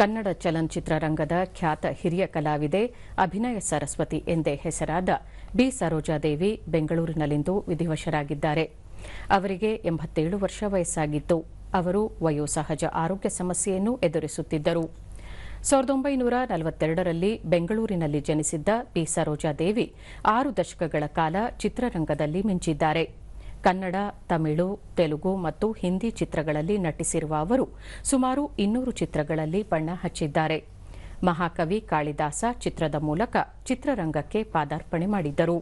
ಕನ್ನಡ ಚಲನಚಿತ್ರರಂಗದ ಖ್ಯಾತ ಹಿರಿಯ ಕಲಾವಿದೆ ಅಭಿನಯ ಸರಸ್ವತಿ ಎಂದೇ ಹೆಸರಾದ ಬಿ ಸರೋಜಾದೇವಿ ಬೆಂಗಳೂರಿನಲ್ಲಿಂದು ವಿಧಿವಶರಾಗಿದ್ದಾರೆ. ಅವರಿಗೆ 87 ವರ್ಷ ವಯಸ್ಸಾಗಿತ್ತು. ಅವರು ವಯೋಸಹಜ ಆರೋಗ್ಯ ಸಮಸ್ಯೆಯನ್ನು ಎದುರಿಸುತ್ತಿದ್ದರು. 1942ರಲ್ಲಿ ಬೆಂಗಳೂರಿನಲ್ಲಿ ಜನಿಸಿದ್ದ ಬಿ ಸರೋಜಾದೇವಿ 6 ದಶಕಗಳ ಕಾಲ ಚಿತ್ರರಂಗದಲ್ಲಿ ಮಿಂಚಿದ್ದಾರೆ. ಕನ್ನಡ, ತಮಿಳು, ತೆಲುಗು ಮತ್ತು ಹಿಂದಿ ಚಿತ್ರಗಳಲ್ಲಿ ನಟಿಸಿರುವ ಅವರು ಸುಮಾರು 200 ಚಿತ್ರಗಳಲ್ಲಿ ಬಣ್ಣ ಹಚ್ಚಿದ್ದಾರೆ. ಮಹಾಕವಿ ಕಾಳಿದಾಸ ಚಿತ್ರದ ಮೂಲಕ ಚಿತ್ರರಂಗಕ್ಕೆ ಪಾದಾರ್ಪಣೆ ಮಾಡಿದ್ದರು.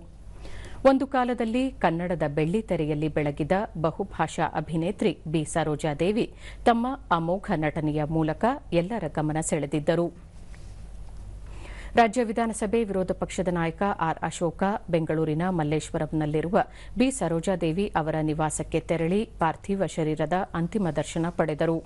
ಒಂದು ಕಾಲದಲ್ಲಿ ಕನ್ನಡದ ಬೆಳ್ಳಿತೆರೆಯಲ್ಲಿ ಬೆಳಗಿದ ಬಹುಭಾಷಾ ಅಭಿನೇತ್ರಿ ಬಿ ಸರೋಜಾದೇವಿ ತಮ್ಮ ಅಮೋಘ ನಟನೆಯ ಮೂಲಕ ಎಲ್ಲರ ಗಮನ ಸೆಳೆದಿದ್ದರು. ರಾಜ್ಯ ವಿಧಾನಸಭೆ ವಿರೋಧ ಪಕ್ಷದ ನಾಯಕ ಆರ್ ಅಶೋಕ ಬೆಂಗಳೂರಿನ ಮಲ್ಲೇಶ್ವರಂನಲ್ಲಿರುವ ಬಿ ಸರೋಜಾದೇವಿ ಅವರ ನಿವಾಸಕ್ಕೆ ತೆರಳಿ ಪಾರ್ಥಿವ ಶರೀರದ ಅಂತಿಮ ದರ್ಶನ ಪಡೆದರು.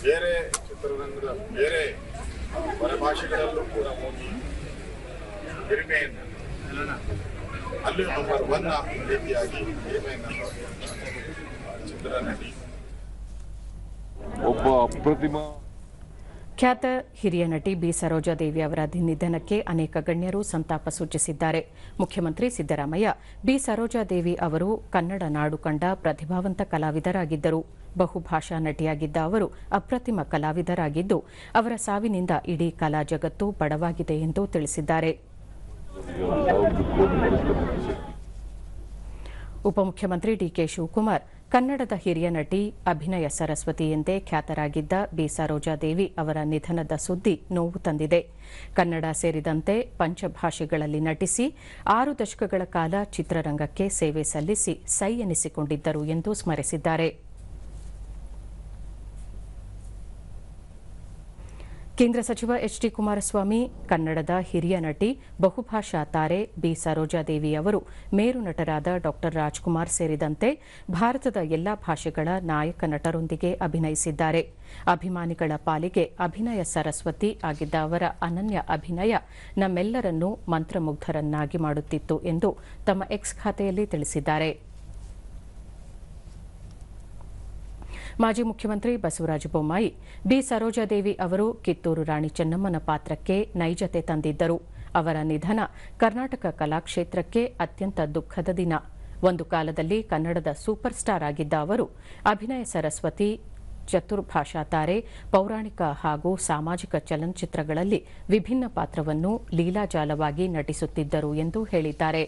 ಬೇರೆ ಚಿತ್ರರಂಗದ ಬೇರೆ ಹೊರಭಾಷೆಗಳಲ್ಲೂ ಕೂಡ ಹೋಗಿ ಹಿರಿಮೆಯನ್ನು ಅಲ್ಲಿ ನಂಬರ್ 1 ರೀತಿಯಾಗಿ ಹಿರಿಮೆಯನ್ನು ಚಿತ್ರನಟಿ ಒಬ್ಬ ಅಪ್ರತಿಮ ಖ್ಯಾತ ಹಿರಿಯ ನಟಿ ಬಿ ಸರೋಜಾದೇವಿ ಅವರ ನಿಧನಕ್ಕೆ ಅನೇಕ ಗಣ್ಯರು ಸಂತಾಪ ಸೂಚಿಸಿದ್ದಾರೆ. ಮುಖ್ಯಮಂತ್ರಿ ಸಿದ್ದರಾಮಯ್ಯ ಬಿ ಸರೋಜಾದೇವಿ ಅವರು ಕನ್ನಡ ನಾಡು ಕಂಡ ಪ್ರತಿಭಾವಂತ ಕಲಾವಿದರಾಗಿದ್ದರು. ಬಹುಭಾಷಾ ನಟಿಯಾಗಿದ್ದ ಅವರು ಅಪ್ರತಿಮ ಕಲಾವಿದರಾಗಿದ್ದು ಅವರ ಸಾವಿನಿಂದ ಇಡೀ ಕಲಾ ಜಗತ್ತು ಬಡವಾಗಿದೆ ಎಂದು ತಿಳಿಸಿದ್ದಾರೆ. ಉಪಮುಖ್ಯಮಂತ್ರಿ ಡಿಕೆ ಶಿವಕುಮಾರ್ ಕನ್ನಡದ ಹಿರಿಯ ನಟಿ ಅಭಿನಯ ಸರಸ್ವತಿ ಎಂದೇ ಖ್ಯಾತರಾಗಿದ್ದ ಬಿ ಸರೋಜಾದೇವಿ ಅವರ ನಿಧನದ ಸುದ್ದಿ ನೋವು ತಂದಿದೆ. ಕನ್ನಡ ಸೇರಿದಂತೆ ಪಂಚಭಾಷೆಗಳಲ್ಲಿ ನಟಿಸಿ 6 ದಶಕಗಳ ಕಾಲ ಚಿತ್ರರಂಗಕ್ಕೆ ಸೇವೆ ಸಲ್ಲಿಸಿ ಸೈ ಎನಿಸಿಕೊಂಡಿದ್ದರು ಎಂದು ಸ್ಮರಿಸಿದ್ದಾರೆ. ಕೇಂದ್ರ ಸಚಿವ ಎಚ್ಡಿ ಕುಮಾರಸ್ವಾಮಿ ಕನ್ನಡದ ಹಿರಿಯ ನಟಿ ಬಹುಭಾಷಾ ತಾರೆ ಬಿ ಸರೋಜಾದೇವಿ ಅವರು ಮೇರು ನಟರಾದ ಡಾ ರಾಜ್ಕುಮಾರ್ ಸೇರಿದಂತೆ ಭಾರತದ ಎಲ್ಲಾ ಭಾಷೆಗಳ ನಾಯಕ ನಟರೊಂದಿಗೆ ಅಭಿನಯಿಸಿದ್ದಾರೆ. ಅಭಿಮಾನಿಗಳ ಪಾಲಿಗೆ ಅಭಿನಯ ಸರಸ್ವತಿ ಆಗಿದ್ದ ಅವರ ಅನನ್ಯ ಅಭಿನಯ ನಮ್ಮೆಲ್ಲರನ್ನೂ ಮಂತ್ರಮುಗ್ಧರನ್ನಾಗಿ ಮಾಡುತ್ತಿತ್ತು ಎಂದು ತಮ್ಮ ಎಕ್ಸ್ ಖಾತೆಯಲ್ಲಿ ತಿಳಿಸಿದ್ದಾರೆ. ಮಾಜಿ ಮುಖ್ಯಮಂತ್ರಿ ಬಸವರಾಜ ಬೊಮ್ಮಾಯಿ ಬಿ ಸರೋಜಾದೇವಿ ಅವರು ಕಿತ್ತೂರು ರಾಣಿ ಚೆನ್ನಮ್ಮನ ಪಾತ್ರಕ್ಕೆ ನೈಜತೆ ತಂದಿದ್ದರು. ಅವರ ನಿಧನ ಕರ್ನಾಟಕ ಕಲಾಕ್ಷೇತ್ರಕ್ಕೆ ಅತ್ಯಂತ ದುಃಖದ ದಿನ. ಒಂದು ಕಾಲದಲ್ಲಿ ಕನ್ನಡದ ಸೂಪರ್ ಸ್ಟಾರ್ ಆಗಿದ್ದ ಅವರು ಅಭಿನಯ ಸರಸ್ವತಿ, ಚತುರ್ಭಾಷಾ ತಾರೆ, ಪೌರಾಣಿಕ ಹಾಗೂ ಸಾಮಾಜಿಕ ಚಲನಚಿತ್ರಗಳಲ್ಲಿ ವಿಭಿನ್ನ ಪಾತ್ರವನ್ನು ಲೀಲಾಜಾಲವಾಗಿ ನಟಿಸುತ್ತಿದ್ದರು ಎಂದು ಹೇಳಿದ್ದಾರೆ.